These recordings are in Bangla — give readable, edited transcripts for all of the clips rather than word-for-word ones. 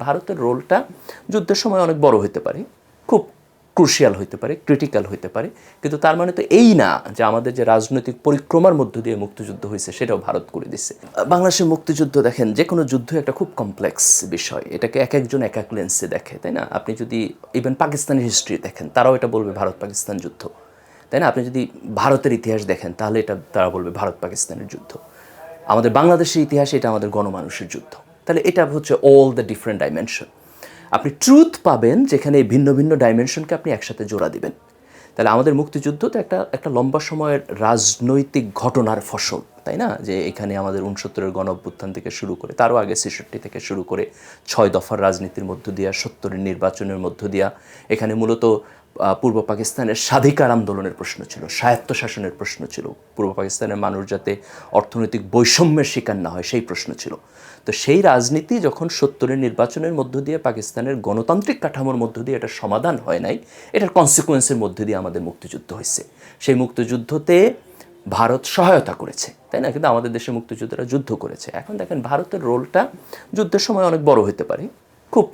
ভারতের রোলটা যুদ্ধের সময় অনেক বড় হতে পারে, খুব ক্রুশিয়াল হতে পারে, ক্রিটিক্যাল হতে পারে, কিন্তু তার মানে তো এই না যে আমাদের যে রাজনৈতিক পরিক্রমার মধ্য দিয়ে মুক্তিযুদ্ধ হয়েছে সেটাও ভারত করে দিচ্ছে। বাংলাদেশের মুক্তিযুদ্ধ দেখেন, যে কোনো যুদ্ধ একটা খুব কমপ্লেক্স বিষয়, এটাকে এক একজন এক এক লেন্সে দেখে, তাই না? আপনি যদি ইভেন পাকিস্তানের হিস্ট্রি দেখেন, তারাও এটা বলবে ভারত পাকিস্তান যুদ্ধ, তাই না? আপনি যদি ভারতের ইতিহাস দেখেন, তাহলে এটা তারা বলবে ভারত পাকিস্তানের যুদ্ধ। আমাদের বাংলাদেশের ইতিহাসে এটা আমাদের গণমানুষের যুদ্ধ। তাহলে এটা হচ্ছে অল দ্য ডিফারেন্ট ডাইমেনশন। আপনি ট্রুথ পাবেন যেখানে এই ভিন্ন ভিন্ন ডাইমেনশনকে আপনি একসাথে জোড়া দিবেন। তাহলে আমাদের মুক্তিযুদ্ধ তো একটা লম্বা সময়ের রাজনৈতিক ঘটনার ফসল, তাই না? যে এখানে আমাদের ৬৯-এর গণ অভ্যুত্থান থেকে শুরু করে, তারও আগে ৬৬ থেকে শুরু করে ৬ দফার রাজনীতির মধ্য দিয়া, ৭০-এর নির্বাচনের মধ্য দিয়া, এখানে মূলত পূর্ব পাকিস্তানের স্বাধিকার আন্দোলনের প্রশ্ন ছিল, স্বায়ত্তশাসনের প্রশ্ন ছিল, পূর্ব পাকিস্তানের মানুষ যাতে অর্থনৈতিক বৈষম্যের শিকার না হয় সেই প্রশ্ন ছিল। তো সেই রাজনীতি যখন ৭০-এর নির্বাচনের মধ্য দিয়ে পাকিস্তানের গণতান্ত্রিক কাঠামোর মধ্য দিয়ে এটা সমাধান হয় নাই, এটার কনসিকুয়েন্সের মধ্য দিয়ে আমাদের মুক্তিযুদ্ধ হয়েছে। সেই মুক্তিযুদ্ধতে ভারত সহায়তা করেছে, তাই না? কিন্তু আমাদের দেশে মুক্তিযোদ্ধারা যুদ্ধ করেছে। এখন দেখেন, ভারতের রোলটা যুদ্ধের সময় অনেক বড় হতে পারে, খুব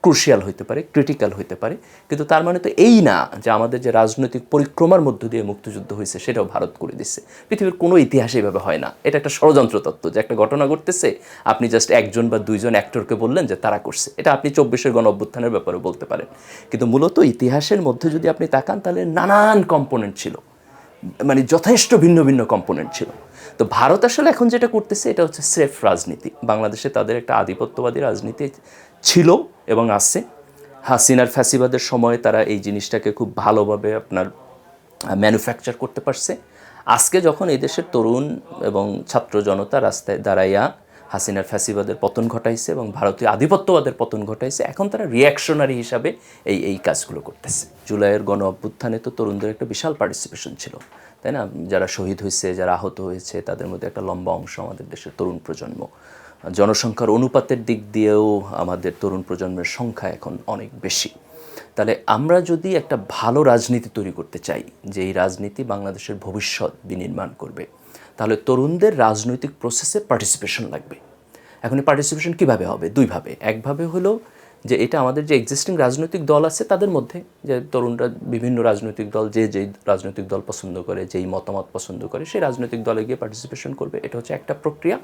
ক্রুশিয়াল হতে পারে, ক্রিটিক্যাল হতে পারে, কিন্তু তার মানে তো এই না যে আমাদের যে রাজনৈতিক পরিক্রমার মধ্য দিয়ে মুক্তিযুদ্ধ হয়েছে সেটাও ভারত করে দিচ্ছে। পৃথিবীর কোনো ইতিহাসে এইভাবে হয় না। এটা একটা ষড়যন্ত্র তত্ত্ব, যে একটা ঘটনা ঘটতেছে, আপনি জাস্ট একজন বা দুইজন অ্যাক্টরকে বললেন যে তারা করছে। এটা আপনি ২৪-এর গণ অভ্যুত্থানের ব্যাপারে বলতে পারেন, কিন্তু মূলত ইতিহাসের মধ্যে যদি আপনি তাকান, তাহলে নানান কম্পোনেন্ট ছিল, মানে যথেষ্ট ভিন্ন ভিন্ন কম্পোনেন্ট ছিল। তো ভারত আসলে এখন যেটা করতেছে এটা হচ্ছে স্রেফ রাজনীতি। বাংলাদেশে তাদের একটা আধিপত্যবাদী রাজনীতি ছিল এবং আছে। হাসিনার ফ্যাসিবাদের সময় তারা এই জিনিসটাকে খুব ভালোভাবে আপনার ম্যানুফ্যাকচার করতে পারছে। আজকে যখন এই দেশের তরুণ এবং ছাত্র জনতা রাস্তায় দাঁড়াইয়া হাসিনার ফ্যাসিবাদের পতন ঘটাইছে এবং ভারতীয় আধিপত্যবাদের পতন ঘটাইছে, এখন তারা রিয়াকশনারি হিসাবে এই কাজগুলো করতেছে। জুলাইয়ের গণ অভ্যুত্থানে তো তরুণদের একটা বিশাল পার্টিসিপেশন ছিল, তাই না? যারা শহীদ হয়েছে, যারা আহত হয়েছে, তাদের মধ্যে একটা লম্বা অংশ আমাদের দেশের তরুণ প্রজন্ম। জনসংখ্যার অনুপাতের দিক দিয়েও আমাদের তরুণ প্রজন্মের সংখ্যা এখন অনেক বেশি। তাহলে আমরা যদি একটা ভালো রাজনীতি তৈরি করতে চাই, যে এই রাজনীতি বাংলাদেশের ভবিষ্যৎ বিনির্মাণ করবে, তাহলে তরুণদের রাজনৈতিক প্রসেসে পার্টিসিপেশন লাগবে। এখন এই পার্টিসিপেশন কীভাবে হবে? দুইভাবে। একভাবে হলো যে এটা আমাদের যে এক্সিস্টিং রাজনৈতিক দল আছে তাদের মধ্যে, যে তরুণরা বিভিন্ন রাজনৈতিক দল, যেই রাজনৈতিক দল পছন্দ করে, যেই মতামত পছন্দ করে, সেই রাজনৈতিক দলে গিয়ে পার্টিসিপেশন করবে। এটা হচ্ছে একটা প্রক্রিয়া।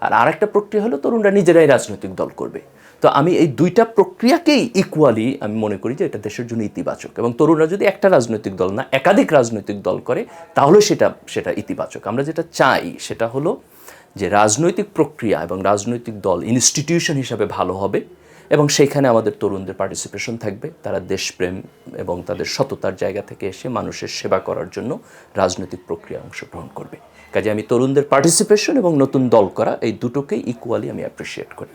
আর আরেকটা প্রক্রিয়া হলো তরুণরা নিজেরাই রাজনৈতিক দল করবে। তো আমি এই দুইটা প্রক্রিয়াকেই ইকুয়ালি আমি মনে করি যে এটা দেশের জন্য ইতিবাচক, এবং তরুণরা যদি একটা রাজনৈতিক দল না একাধিক রাজনৈতিক দল করে, তাহলে সেটা ইতিবাচক। আমরা যেটা চাই সেটা হলো যে রাজনৈতিক প্রক্রিয়া এবং রাজনৈতিক দল ইনস্টিটিউশন হিসাবে ভালো হবে, এবং সেইখানে আমাদের তরুণদের পার্টিসিপেশন থাকবে। তারা দেশপ্রেম এবং তাদের সততার জায়গা থেকে এসে মানুষের সেবা করার জন্য রাজনৈতিক প্রক্রিয়ায় অংশগ্রহণ করবে। কাজে আমি তরুণদের পার্টিসিপেশন এবং নতুন দল করা, এই দুটোকেই ইকুয়ালি আমি অ্যাপ্রিসিয়েট করি।